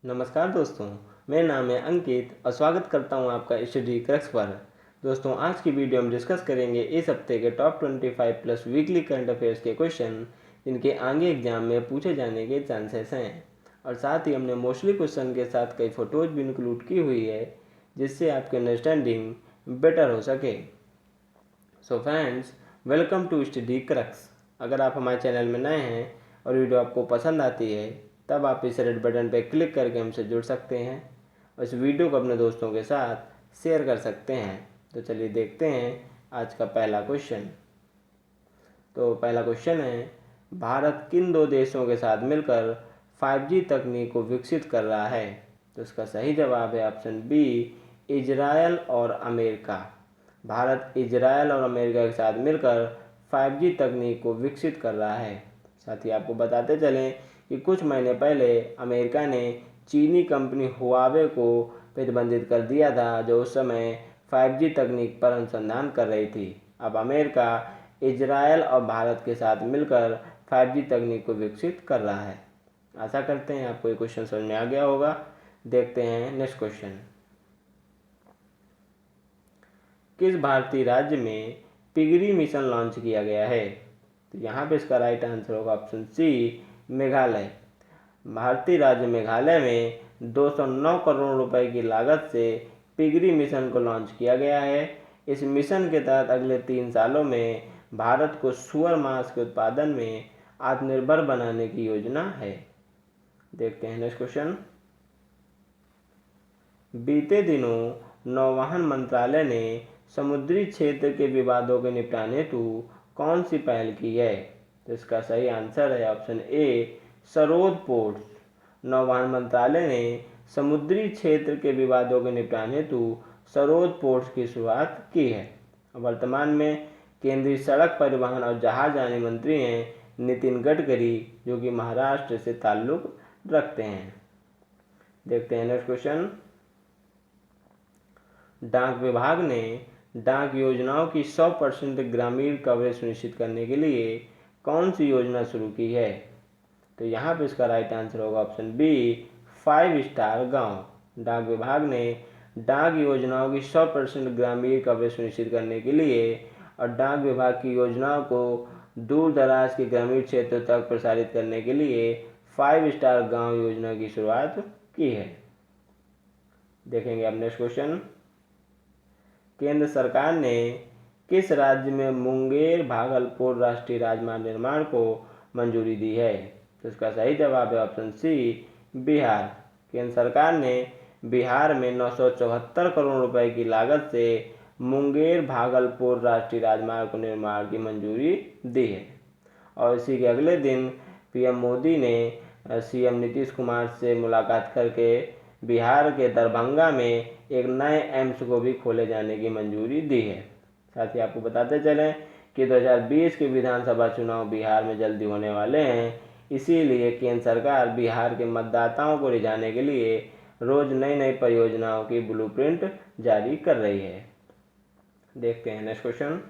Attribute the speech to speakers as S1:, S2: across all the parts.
S1: नमस्कार दोस्तों, मेरा नाम है अंकित और स्वागत करता हूं आपका स्टडी क्रक्स पर। दोस्तों, आज की वीडियो में डिस्कस करेंगे इस हफ्ते के top 25 plus weekly current affairs के क्वेश्चन जिनके आगे एग्जाम में पूछे जाने के चांसेस हैं। और साथ ही हमने मोस्टली क्वेश्चन के साथ कई फोटोज भी इंक्लूड की हुई है जिससे आपकी अंडरस्टैंडिंग बेटर हो सके। So friends, welcome to study crux. अगर आप हमारे चैनल में नए हैं और वीडियो आपको पसंद आती है तब आप इस रेड बटन पर क्लिक करके हमसे जुड़ सकते हैं और इस वीडियो को अपने दोस्तों के साथ शेयर कर सकते हैं। तो चलिए देखते हैं आज का पहला क्वेश्चन। तो पहला क्वेश्चन है, भारत किन दो देशों के साथ मिलकर 5G तकनीक को विकसित कर रहा है? तो इसका सही जवाब है ऑप्शन बी, इजरायल और अमेरिका। भारत इजरायल और अमेरिका के साथ मिलकर 5G तकनीक को विकसित कर रहा है। साथ ही आपको बताते चलें कि कुछ महीने पहले अमेरिका ने चीनी कंपनी हुआवे को प्रतिबंधित कर दिया था जो उस समय 5G तकनीक पर अनुसंधान कर रही थी। अब अमेरिका इजरायल और भारत के साथ मिलकर 5G तकनीक को विकसित कर रहा है। आशा करते हैं आपको ये क्वेश्चन समझ में आ गया होगा। देखते हैं नेक्स्ट क्वेश्चन। किस भारतीय राज्य में पिगरी मिशन लॉन्च किया गया है? तो यहाँ पे इसका राइट आंसर होगा ऑप्शन सी, मेघालय। भारतीय राज्य मेघालय में 209 करोड़ रुपए की लागत से पिगरी मिशन को लॉन्च किया गया है। इस मिशन के तहत अगले 3 सालों में भारत को सुअर मांस के उत्पादन में आत्मनिर्भर बनाने की योजना है। देखते हैं नेक्स्ट क्वेश्चन। बीते दिनों नौवहन मंत्रालय ने समुद्री क्षेत्र के विवादों के निपटाने हेतु कौन सी पहल की है? तो इसका सही आंसर है ऑप्शन ए, सरोद पोर्ट्स। नौवहन मंत्रालय ने समुद्री क्षेत्र के विवादों के निपटाने हेतु सरोद पोर्ट्स की शुरुआत की है। वर्तमान में केंद्रीय सड़क परिवहन और जहाजरानी मंत्री हैं नितिन गडकरी, जो कि महाराष्ट्र से ताल्लुक रखते हैं। देखते हैं नेक्स्ट क्वेश्चन। डाक विभाग ने डाक योजनाओं की 100% ग्रामीण कवरेज सुनिश्चित करने के लिए कौन सी योजना शुरू की है? तो यहाँ पे इसका राइट आंसर होगा ऑप्शन बी, 5 स्टार गांव। डाक विभाग ने डाक योजनाओं की 100% ग्रामीण कवरेज सुनिश्चित करने के लिए और डाक विभाग की योजनाओं को दूर दराज के ग्रामीण क्षेत्रों तक प्रसारित करने के लिए 5 स्टार गांव योजना की शुरुआत की है। देखेंगे अब नेक्स्ट क्वेश्चन। केंद्र सरकार ने किस राज्य में मुंगेर भागलपुर राष्ट्रीय राजमार्ग निर्माण को मंजूरी दी है? तो इसका सही जवाब है ऑप्शन सी, बिहार। केंद्र सरकार ने बिहार में 974 करोड़ रुपए की लागत से मुंगेर भागलपुर राष्ट्रीय राजमार्ग को निर्माण की मंजूरी दी है। और इसी के अगले दिन पीएम मोदी ने सीएम नीतीश कुमार से मुलाकात करके बिहार के दरभंगा में एक नए एम्स को भी खोले जाने की मंजूरी दी है। साथ ही आपको बताते चलें कि 2020 के विधानसभा चुनाव बिहार में जल्दी होने वाले हैं, इसीलिए केंद्र सरकार बिहार के मतदाताओं को रिझाने के लिए रोज नई नई परियोजनाओं की ब्लूप्रिंट जारी कर रही है। देखते हैं नेक्स्ट क्वेश्चन।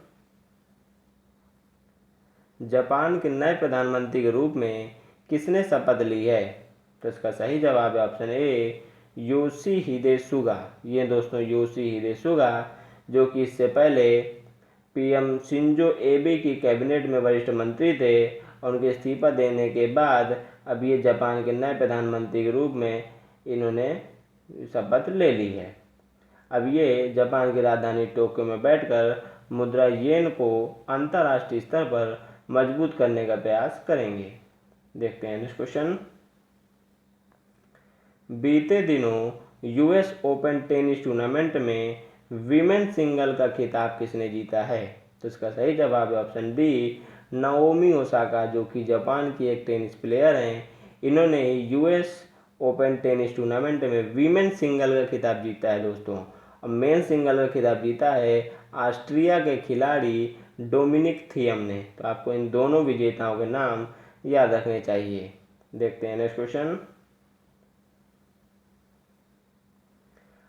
S1: जापान के नए प्रधानमंत्री के रूप में किसने शपथ ली है? तो इसका सही जवाब है ऑप्शन ए, योशिहिदे सुगा। ये दोस्तों योशिहिदे सुगा, जो कि इससे पहले पीएम शिंजो एबे की कैबिनेट में वरिष्ठ मंत्री थे और उनके इस्तीफा देने के बाद अब ये जापान के नए प्रधानमंत्री के रूप में इन्होंने शपथ ले ली है। अब ये जापान की राजधानी टोक्यो में बैठकर मुद्रा येन को अंतर्राष्ट्रीय स्तर पर मजबूत करने का प्रयास करेंगे। देखते हैं नेक्स्ट क्वेश्चन। बीते दिनों यूएस ओपन टेनिस टूर्नामेंट में वीमेन सिंगल का खिताब किसने जीता है? तो इसका सही जवाब है ऑप्शन डी, नाओमी ओसाका, जो कि जापान की एक टेनिस प्लेयर हैं। इन्होंने यूएस ओपन टेनिस टूर्नामेंट में वीमेन सिंगल का खिताब जीता है दोस्तों। और मेन सिंगल का खिताब जीता है ऑस्ट्रिया के खिलाड़ी डोमिनिक थियम ने। तो आपको इन दोनों विजेताओं के नाम याद रखने चाहिए। देखते हैं नेक्स्ट क्वेश्चन।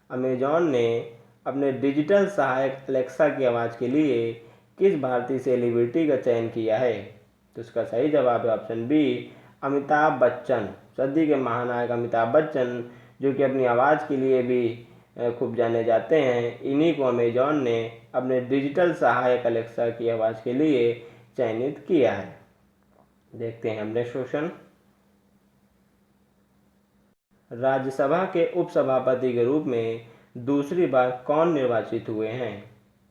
S1: अमेजॉन ने अपने डिजिटल सहायक अलेक्सा की आवाज़ के लिए किस भारतीय सेलिब्रिटी का चयन किया है? तो इसका सही जवाब है ऑप्शन बी, अमिताभ बच्चन, सदी के महानायक अमिताभ बच्चन, जो कि अपनी आवाज़ के लिए भी खूब जाने जाते हैं, इन्हीं को अमेजॉन ने अपने डिजिटल सहायक अलेक्सा की आवाज़ के लिए चयनित किया है। देखते हैं हम नेक्स्ट क्वेश्चन। राज्यसभा के उपसभापति के रूप में दूसरी बार कौन निर्वाचित हुए हैं?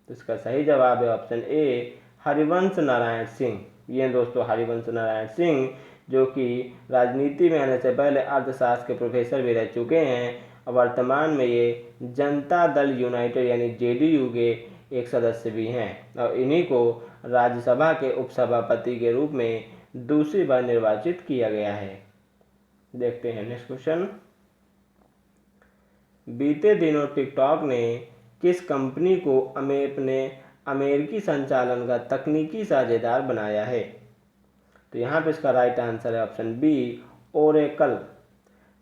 S1: तो इसका सही जवाब है ऑप्शन ए, हरिवंश नारायण सिंह। ये दोस्तों हरिवंश नारायण सिंह, जो कि राजनीति में आने से पहले अर्थशास्त्र के प्रोफेसर भी रह चुके हैं और वर्तमान में ये जनता दल यूनाइटेड यानी जेडीयू के एक सदस्य भी हैं और इन्हीं को राज्यसभा के उपसभापति के रूप में दूसरी बार निर्वाचित किया गया है। देखते हैं नेक्स्ट क्वेश्चन। बीते दिनों टिकटॉक ने किस कंपनी को अपने अमेरिकी संचालन का तकनीकी साझेदार बनाया है? तो यहाँ पे इसका राइट आंसर है ऑप्शन बी, ओरेकल।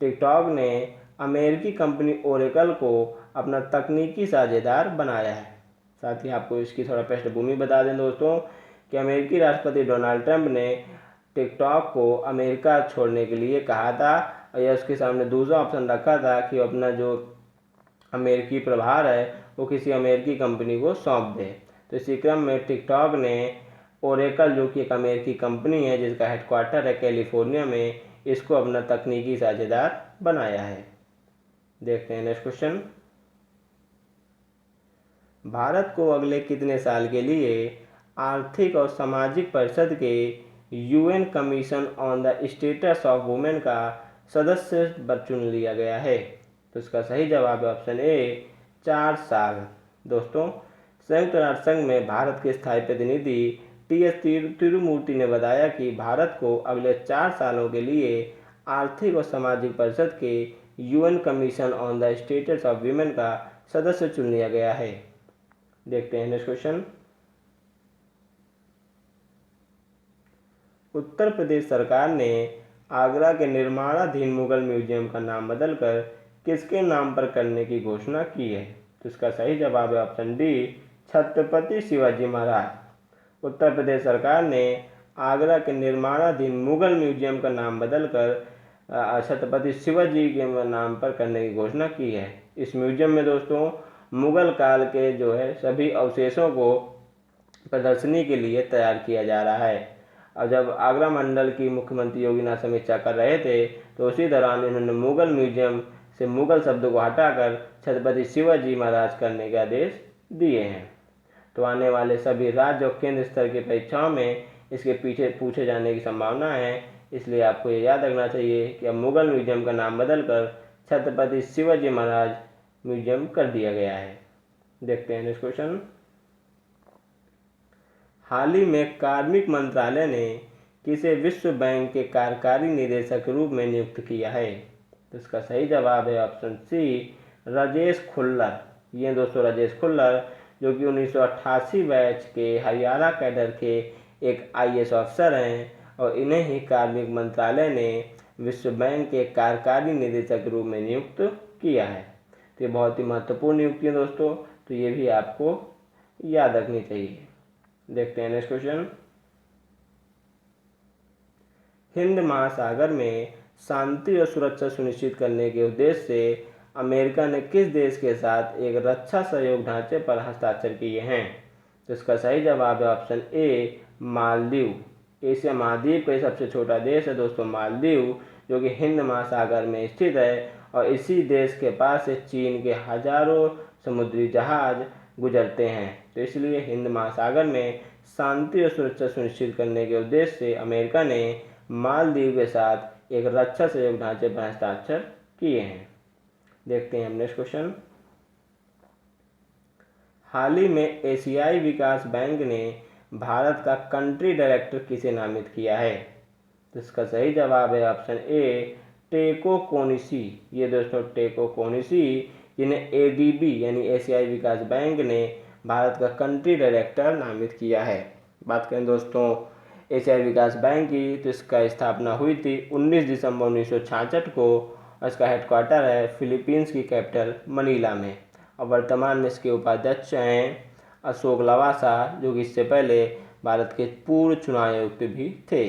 S1: टिकटॉक ने अमेरिकी कंपनी ओरेकल को अपना तकनीकी साझेदार बनाया है। साथ ही आपको इसकी थोड़ा पृष्ठभूमि बता दें दोस्तों कि अमेरिकी राष्ट्रपति डोनाल्ड ट्रंप ने टिकटॉक को अमेरिका छोड़ने के लिए कहा था और यह उसके सामने दूसरा ऑप्शन रखा था कि अपना जो अमेरिकी प्रभार है वो किसी अमेरिकी कंपनी को सौंप दे। तो इसी क्रम में टिकटॉक ने ओरेकल, जो कि एक अमेरिकी कंपनी है जिसका हेडक्वार्टर है कैलिफोर्निया में, इसको अपना तकनीकी साझेदार बनाया है। देखते हैं नेक्स्ट क्वेश्चन। भारत को अगले कितने साल के लिए आर्थिक और सामाजिक परिषद के UN commission on the status of women का सदस्य चुन लिया गया है? तो इसका सही जवाब है ऑप्शन ए, 4 साल। दोस्तों संयुक्त राष्ट्र संघ में भारत के स्थायी प्रतिनिधि टी.एस. तिरुमूर्ति ने बताया कि भारत को अगले 4 सालों के लिए आर्थिक और सामाजिक परिषद के UN commission on the status of women का सदस्य चुन लिया गया है। देखते हैं नेक्स्ट क्वेश्चन। उत्तर प्रदेश सरकार ने आगरा के निर्माणाधीन मुगल म्यूजियम का नाम बदलकर किसके नाम पर करने की घोषणा की है? तो इसका सही जवाब है ऑप्शन डी, छत्रपति शिवाजी महाराज। उत्तर प्रदेश सरकार ने आगरा के निर्माणाधीन मुगल म्यूजियम का नाम बदलकर छत्रपति शिवाजी के नाम पर करने की घोषणा की है। इस म्यूजियम में दोस्तों मुगल काल के जो है सभी अवशेषों को प्रदर्शनी के लिए तैयार किया जा रहा है। और जब आगरा मंडल की मुख्यमंत्री योगीनाथ समीक्षा कर रहे थे तो उसी दौरान इन्होंने मुगल म्यूजियम से मुगल शब्द को हटाकर छत्रपति शिवाजी महाराज करने के आदेश दिए हैं। तो आने वाले सभी राज्य और केंद्र स्तर की परीक्षाओं में इसके पीछे पूछे जाने की संभावना है, इसलिए आपको ये याद रखना चाहिए कि अब मुगल म्यूजियम का नाम बदलकर छत्रपति शिवाजी महाराज म्यूजियम कर दिया गया है। देखते हैं नेक्स्ट क्वेश्चन। हाल ही में कार्मिक मंत्रालय ने किसे विश्व बैंक के कार्यकारी निदेशक के रूप में नियुक्त किया है? तो इसका सही जवाब है ऑप्शन सी, राजेश खुल्लर। ये दोस्तों राजेश खुल्लर, जो कि 1988 बैच के हरियाणा कैडर के एक आईएएस अफसर हैं और इन्हें ही कार्मिक मंत्रालय ने विश्व बैंक के कार्यकारी निदेशक के रूप में नियुक्त किया है। तो ये बहुत ही महत्वपूर्ण नियुक्ति है दोस्तों, तो ये भी आपको याद रखनी चाहिए। देखते हैं नेक्स्ट क्वेश्चन। हिंद महासागर में शांति और सुरक्षा सुनिश्चित करने के उद्देश्य से अमेरिका ने किस देश के साथ एक रक्षा सहयोग ढांचे पर हस्ताक्षर किए हैं? तो इसका सही जवाब है ऑप्शन ए, मालदीव। एशिया महाद्वीप का सबसे छोटा देश है दोस्तों मालदीव, जो कि हिंद महासागर में स्थित है और इसी देश के पास से चीन के हजारों समुद्री जहाज गुजरते हैं। तो इसलिए हिंद महासागर में शांति और सुरक्षा सुनिश्चित करने के उद्देश्य से अमेरिका ने मालदीव के साथ एक रक्षा सहयोग ढांचे पर हस्ताक्षर किए हैं। देखते हैं हम नेक्स्ट क्वेश्चन। हाल ही में एशियाई विकास बैंक ने भारत का कंट्री डायरेक्टर किसे नामित किया है? तो इसका सही जवाब है ऑप्शन ए, टेको कोनिशी। ये दोस्तों टेको कोनिशी, जिन्हें एडीबी यानी एशियाई विकास बैंक ने भारत का कंट्री डायरेक्टर नामित किया है। बात करें दोस्तों एशियाई विकास बैंक की, तो इसका स्थापना हुई थी 19 दिसंबर 1966 को और इसका हेडक्वार्टर है फिलीपींस की कैपिटल मनीला में और वर्तमान में इसके उपाध्यक्ष हैं अशोक लवासा, जो कि इससे पहले भारत के पूर्व चुनाव आयुक्त भी थे।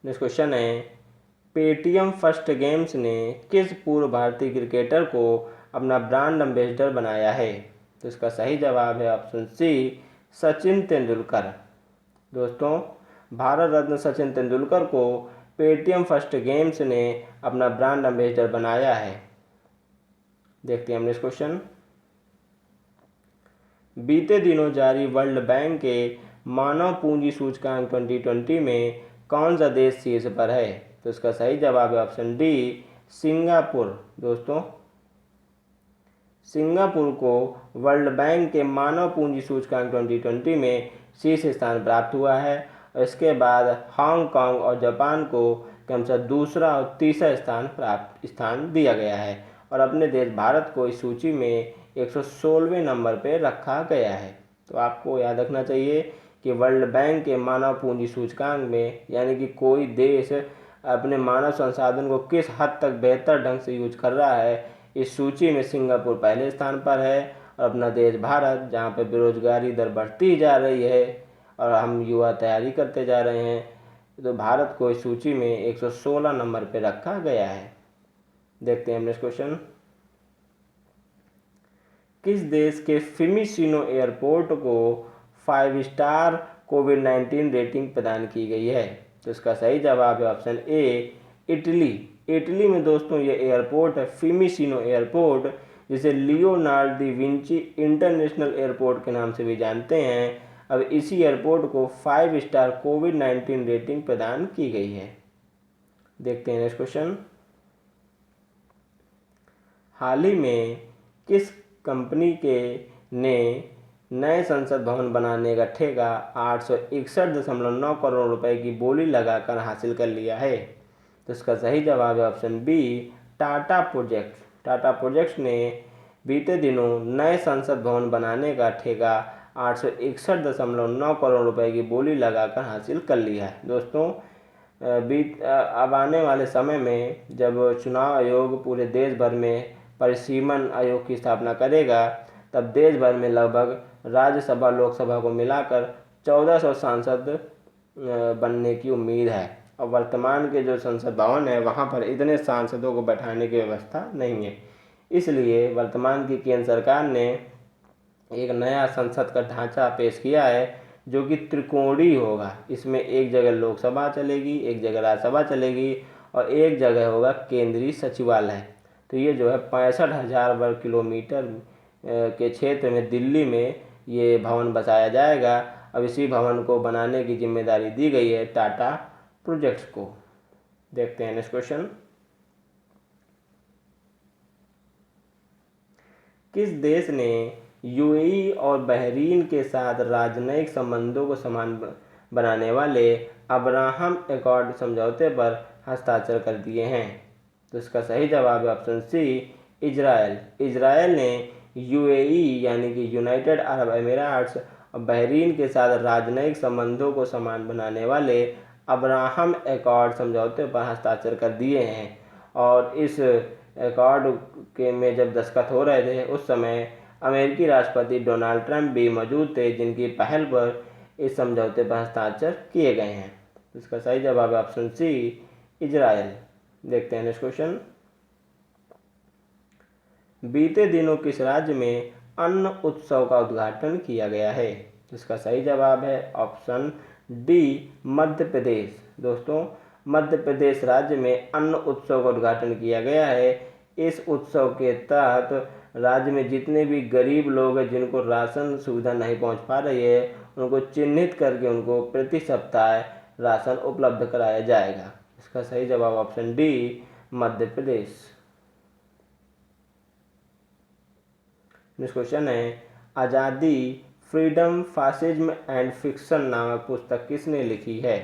S1: नेक्स्ट क्वेश्चन है, पेटीएम फर्स्ट गेम्स ने किस पूर्व भारतीय क्रिकेटर को अपना ब्रांड एम्बेसडर बनाया है? तो इसका सही जवाब है ऑप्शन सी, सचिन तेंदुलकर। दोस्तों, भारत रत्न सचिन तेंदुलकर को पेटीएम फर्स्ट गेम्स ने अपना ब्रांड एम्बेसडर बनाया है। देखते हैं हम नेक्स्ट क्वेश्चन। बीते दिनों जारी वर्ल्ड बैंक के मानव पूंजी सूचकांक 2020 में कौन सा देश शीर्ष पर है? तो इसका सही जवाब है ऑप्शन डी, सिंगापुर। दोस्तों, सिंगापुर को वर्ल्ड बैंक के मानव पूंजी सूचकांक 2020 में शीर्ष स्थान प्राप्त हुआ है और इसके बाद हांगकांग और जापान को क्रमशः दूसरा और तीसरा स्थान दिया गया है और अपने देश भारत को इस सूची में 116वें नंबर पर रखा गया है। तो आपको याद रखना चाहिए कि वर्ल्ड बैंक के मानव पूंजी सूचकांक में यानी कि कोई देश अपने मानव संसाधन को किस हद तक बेहतर ढंग से यूज कर रहा है, इस सूची में सिंगापुर पहले स्थान पर है और अपना देश भारत, जहाँ पर बेरोजगारी दर बढ़ती जा रही है और हम युवा तैयारी करते जा रहे हैं, तो भारत को इस सूची में 116 नंबर पर रखा गया है। देखते हैं नेक्स्ट क्वेश्चन। किस देश के फिमिसिनो एयरपोर्ट को 5 स्टार कोविड-19 रेटिंग प्रदान की गई है? तो इसका सही जवाब है ऑप्शन ए, इटली। इटली में दोस्तों ये एयरपोर्ट है फिमिसिनो एयरपोर्ट, जिसे Leonardo da Vinci international airport के नाम से भी जानते हैं। अब इसी एयरपोर्ट को 5 स्टार कोविड-19 रेटिंग प्रदान की गई है। देखते हैं नेक्स्ट क्वेश्चन। हाल ही में किस कंपनी के ने नए संसद भवन बनाने का ठेका 861.9 करोड़ रुपए की बोली लगाकर हासिल कर लिया है? तो इसका सही जवाब है option B, Tata projects. Tata projects ने बीते दिनों नए संसद भवन बनाने का ठेका 861.9 करोड़ रुपए की बोली लगाकर हासिल कर लिया है। दोस्तों, अब आने वाले समय में जब चुनाव आयोग पूरे देश भर में परिसीमन आयोग की स्थापना करेगा, तब देश भर में लगभग राज्यसभा लोकसभा को मिलाकर 1400 सांसद बनने की उम्मीद है और वर्तमान के जो संसद भवन है वहाँ पर इतने सांसदों को बैठाने की व्यवस्था नहीं है। इसलिए वर्तमान की केंद्र सरकार ने एक नया संसद का ढांचा पेश किया है जो कि त्रिकोणीय होगा। इसमें एक जगह लोकसभा चलेगी, एक जगह राज्यसभा चलेगी और एक जगह होगा केंद्रीय सचिवालय। तो ये जो है 65,000 वर्ग किलोमीटर के क्षेत्र में दिल्ली में ये भवन बसाया जाएगा। अब इसी भवन को बनाने की जिम्मेदारी दी गई है टाटा प्रोजेक्ट्स को। देखते हैं नेक्स्ट क्वेश्चन। किस देश ने यूएई और बहरीन के साथ राजनयिक संबंधों को समान बनाने वाले अब्राहम एकॉर्ड समझौते पर हस्ताक्षर कर दिए हैं? तो इसका सही जवाब है ऑप्शन सी, इजराइल। इजराइल ने यूएई यानी कि यूनाइटेड अरब अमीरात्स और बहरीन के साथ राजनयिक संबंधों को समान बनाने वाले अब्राहम एकॉर्ड समझौते पर हस्ताक्षर कर दिए हैं और इस एकॉर्ड के में जब दस्तखत हो रहे थे उस समय अमेरिकी राष्ट्रपति डोनाल्ड ट्रंप भी मौजूद थे, जिनकी पहल पर इस समझौते पर हस्ताक्षर किए गए हैं। इसका सही जवाब है ऑप्शन सी, इजराइल। देखते हैं नेक्स्ट क्वेश्चन। बीते दिनों किस राज्य में अन्न उत्सव का उद्घाटन किया गया है? इसका सही जवाब है ऑप्शन डी, मध्य प्रदेश। दोस्तों, मध्य प्रदेश राज्य में अन्न उत्सव का उद्घाटन किया गया है। इस उत्सव के तहत राज्य में जितने भी गरीब लोग हैं जिनको राशन सुविधा नहीं पहुंच पा रही है, उनको चिन्हित करके उनको प्रति सप्ताह राशन उपलब्ध कराया जाएगा। इसका सही जवाब option D, Madhya Pradesh. Next question है, आज़ादी, फ्रीडम, फासिज्म एंड फिक्शन नामक पुस्तक किसने लिखी है?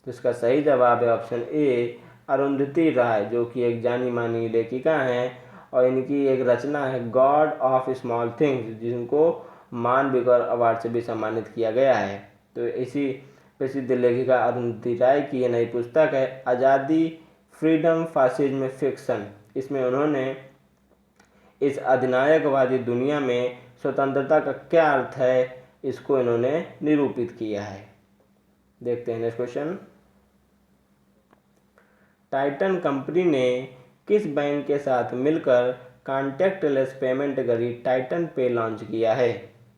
S1: तो इसका सही जवाब है ऑप्शन ए, अरुंधति राय, जो कि एक जानी मानी लेखिका हैं और इनकी एक रचना है गॉड ऑफ स्मॉल थिंग्स, जिनको मानविकर अवार्ड से भी सम्मानित किया गया है। तो इसी प्रसिद्ध लेखिका अरुंधति राय की ये नई पुस्तक है आज़ादी, फ्रीडम, फासिज्म, फिक्शन। इसमें उन्होंने इस अधिनायकवादी दुनिया में स्वतंत्रता का क्या अर्थ है, इसको इन्होंने निरूपित किया है। देखते हैं नेक्स्ट क्वेश्चन। टाइटन कंपनी ने किस बैंक के साथ मिलकर कॉन्टैक्टलेस पेमेंट घड़ी टाइटन पे लॉन्च किया है?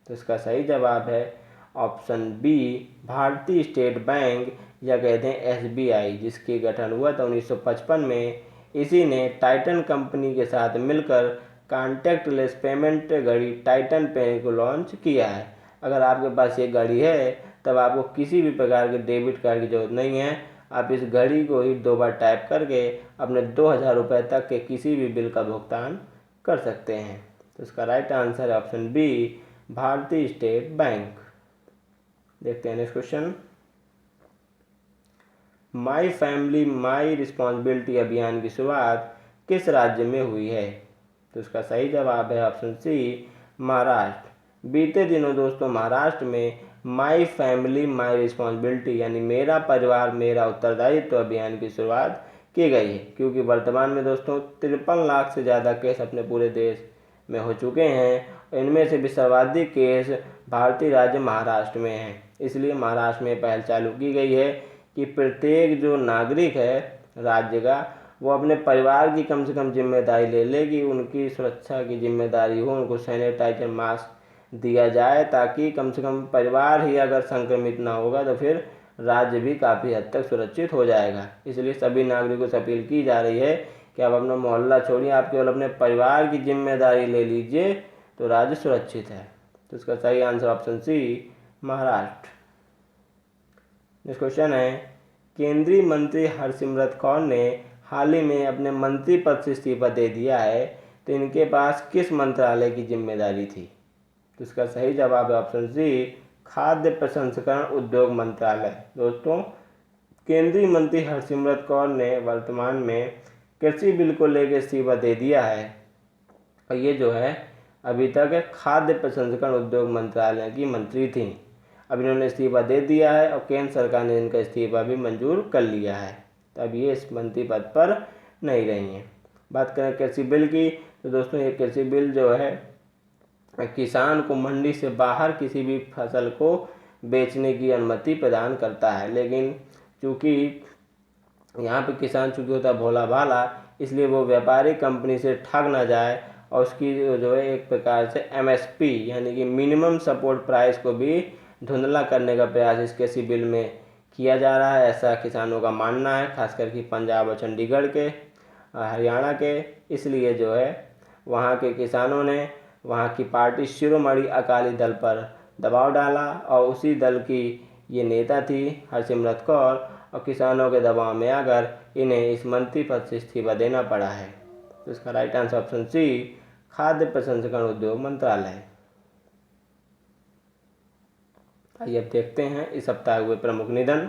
S1: तो इसका सही जवाब है ऑप्शन बी, भारतीय स्टेट बैंक या कहते हैं एसबीआई, जिसकी गठन हुआ था 1955 में। इसी ने टाइटन कंपनी के साथ मिलकर कॉन्टैक्टलेस पेमेंट घड़ी टाइटन पे को लॉन्च किया है। अगर आपके पास ये घड़ी है तब आपको किसी भी प्रकार के डेबिट कार्ड की जरूरत नहीं है। आप इस घड़ी को ही 2 बार टैप करके अपने 2000 रुपये तक के किसी भी बिल का भुगतान कर सकते हैं। तो इसका राइट आंसर है ऑप्शन बी, भारतीय स्टेट बैंक। देखते हैं next question. My family my responsibility अभियान की शुरुआत किस राज्य में हुई है? तो इसका सही जवाब है ऑप्शन सी, महाराष्ट्र। बीते दिनों दोस्तों महाराष्ट्र में माई फैमिली माई रिस्पॉन्सिबिलिटी यानी मेरा परिवार मेरा उत्तरदायित्व अभियान की शुरुआत की गई है, क्योंकि वर्तमान में दोस्तों 53 लाख से ज़्यादा केस अपने पूरे देश में हो चुके हैं। इनमें से भी सर्वाधिक केस भारतीय राज्य महाराष्ट्र में हैं। इसलिए महाराष्ट्र में पहल चालू की गई है कि प्रत्येक जो नागरिक है राज्य का, वो अपने परिवार की कम से कम जिम्मेदारी ले ले कि उनकी सुरक्षा की जिम्मेदारी हो, उनको सैनिटाइजर मास्क दिया जाए, ताकि कम से कम परिवार ही अगर संक्रमित ना होगा तो फिर राज्य भी काफ़ी हद तक सुरक्षित हो जाएगा। इसलिए सभी नागरिकों से अपील की जा रही है कि आप अपना मोहल्ला छोड़िए, आप केवल अपने परिवार की जिम्मेदारी ले लीजिए तो राज्य सुरक्षित है। तो इसका सही answer option C, Maharashtra. Next question है, केंद्रीय मंत्री हरसिमरत कौर ने हाल ही में अपने मंत्री पद से इस्तीफा दे दिया है, तो इनके पास किस मंत्रालय की जिम्मेदारी थी? तो इसका सही जवाब है ऑप्शन सी, खाद्य प्रसंस्करण उद्योग मंत्रालय। दोस्तों केंद्रीय मंत्री हरसिमरत कौर ने वर्तमान में कृषि बिल को लेकर इस्तीफा दे दिया है, और ये जो है अभी तक खाद्य प्रसंस्करण उद्योग मंत्रालय की मंत्री थी। अब इन्होंने इस्तीफा दे दिया है और केंद्र सरकार ने इनका इस्तीफा भी मंजूर कर लिया है, तो अब ये इस मंत्री पद पर नहीं रही हैं। बात करें कृषि बिल की, तो दोस्तों ये कृषि बिल जो है किसान को मंडी से बाहर किसी भी फसल को बेचने की अनुमति प्रदान करता है, लेकिन चूँकि यहाँ पे किसान चूँकि होता है भोला भाला, इसलिए वो व्यापारिक कंपनी से ठग ना जाए और उसकी जो है एक प्रकार से एमएसपी यानी कि मिनिमम सपोर्ट प्राइस को भी धुंधला करने का प्रयास इस कृषि बिल में किया जा रहा है, ऐसा किसानों का मानना है, खासकर कि पंजाब और चंडीगढ़ के, हरियाणा के। इसलिए जो है वहाँ के किसानों ने वहाँ की पार्टी शिरोमणि अकाली दल पर दबाव डाला, और उसी दल की ये नेता थी हरसिमरत कौर, और किसानों के दबाव में आकर इन्हें इस मंत्री पद से इस्तीफा देना पड़ा है। तो इसका राइट आंसर ऑप्शन सी, खाद्य प्रसंस्करण उद्योग मंत्रालय। आइए अब देखते हैं इस सप्ताह हुए प्रमुख निधन।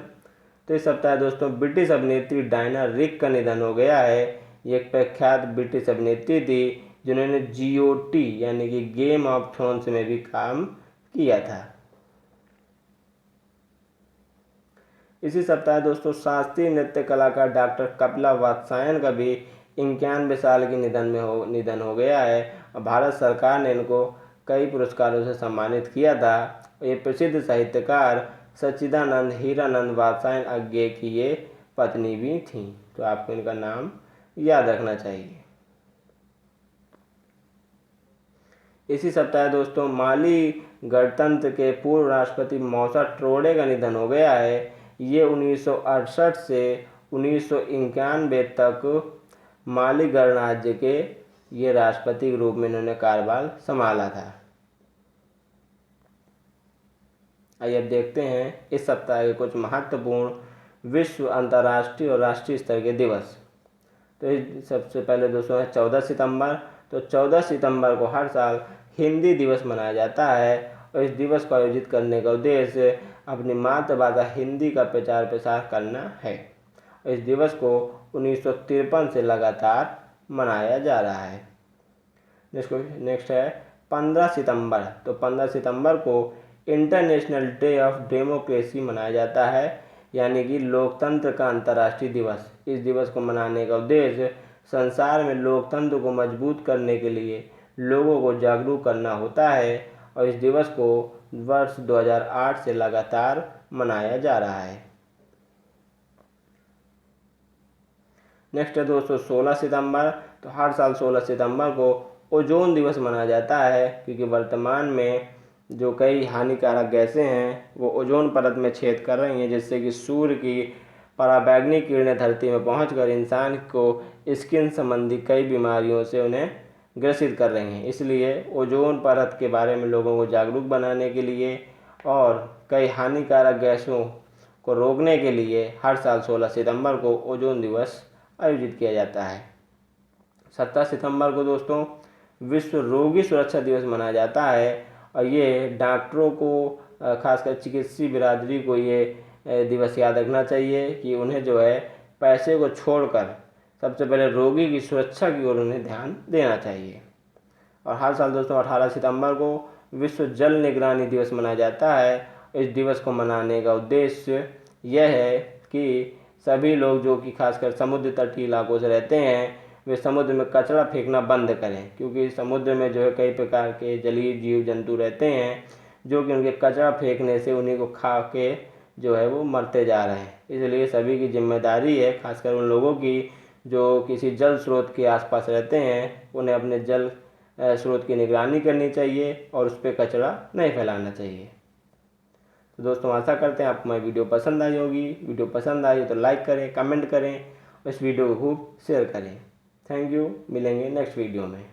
S1: तो इस सप्ताह दोस्तों ब्रिटिश अभिनेत्री डायना रिक का निधन हो गया है। ये एक प्रख्यात ब्रिटिश अभिनेत्री थी जिन्होंने GOT यानी कि गेम ऑफ थ्रोन्स में भी काम किया था। इसी सप्ताह दोस्तों शास्त्रीय नृत्य कलाकार डॉक्टर कपिला वात्स्यायन का भी 91 साल के निधन हो गया है, और भारत सरकार ने इनको कई पुरस्कारों से सम्मानित किया था। ये प्रसिद्ध साहित्यकार सच्चिदानंद हीरानंद वात्स्यायन अज्ञे की ये पत्नी भी थी, तो आपको इनका नाम याद रखना चाहिए। इसी सप्ताह दोस्तों माली गणतंत्र के पूर्व राष्ट्रपति मौसा ट्रोडे का निधन हो गया है। ये 1968 से 1991 तक माली गणराज्य के ये राष्ट्रपति के रूप में इन्होंने कार्यभार संभाला था। आइए अब देखते हैं इस सप्ताह के कुछ महत्वपूर्ण विश्व, अंतर्राष्ट्रीय और राष्ट्रीय स्तर के दिवस। तो इस सबसे पहले दोस्तों है 14 सितंबर। तो 14 सितंबर को हर साल हिंदी दिवस मनाया जाता है, और इस दिवस को आयोजित करने का उद्देश्य अपनी मातृभाषा हिंदी का प्रचार प्रसार करना है। और इस दिवस को 1953 से लगातार मनाया जा रहा है। नेक्स्ट है 15 सितंबर। तो 15 सितंबर को इंटरनेशनल डे ऑफ डेमोक्रेसी मनाया जाता है, यानी कि लोकतंत्र का अंतर्राष्ट्रीय दिवस। इस दिवस को मनाने का उद्देश्य संसार में लोकतंत्र को मजबूत करने के लिए लोगों को जागरूक करना होता है, और इस दिवस को वर्ष 2008 से लगातार मनाया जा रहा है। नेक्स्ट है दोस्तों 16 सितंबर। तो हर साल 16 सितंबर को ओजोन दिवस मनाया जाता है, क्योंकि वर्तमान में जो कई हानिकारक गैसें हैं वो ओजोन परत में छेद कर रही हैं, जिससे कि सूर्य की पराबैंगनी किरणें धरती में पहुंचकर इंसान को स्किन संबंधी कई बीमारियों से उन्हें ग्रसित कर रही हैं। इसलिए ओजोन परत के बारे में लोगों को जागरूक बनाने के लिए और कई हानिकारक गैसों को रोकने के लिए हर साल 16 सितंबर को ओजोन दिवस आयोजित किया जाता है। 17 सितंबर को दोस्तों विश्व रोगी सुरक्षा दिवस मनाया जाता है, और ये डॉक्टरों को खासकर चिकित्सीय बिरादरी को ये दिवस याद रखना चाहिए कि उन्हें जो है पैसे को छोड़कर सबसे पहले रोगी की सुरक्षा की ओर उन्हें ध्यान देना चाहिए। और हर साल दोस्तों 18 सितंबर को विश्व जल निगरानी दिवस मनाया जाता है। इस दिवस को मनाने का उद्देश्य यह है कि सभी लोग जो कि खासकर समुद्र तटीय इलाकों से रहते हैं वे समुद्र में कचरा फेंकना बंद करें, क्योंकि समुद्र में जो है कई प्रकार के जलीय जीव जंतु रहते हैं जो कि उनके कचरा फेंकने से उन्हीं को खा के जो है वो मरते जा रहे हैं। इसलिए सभी की जिम्मेदारी है, खासकर उन लोगों की जो किसी जल स्रोत के आसपास रहते हैं, उन्हें अपने जल स्रोत की निगरानी करनी चाहिए और उस पर कचरा नहीं फैलाना चाहिए। तो दोस्तों आशा करते हैं आपको हमारी वीडियो पसंद आई होगी। वीडियो पसंद आई तो लाइक करें, कमेंट करें और इस वीडियो को खूब शेयर करें। Thank you. मिलेंगे नेक्स्ट वीडियो में।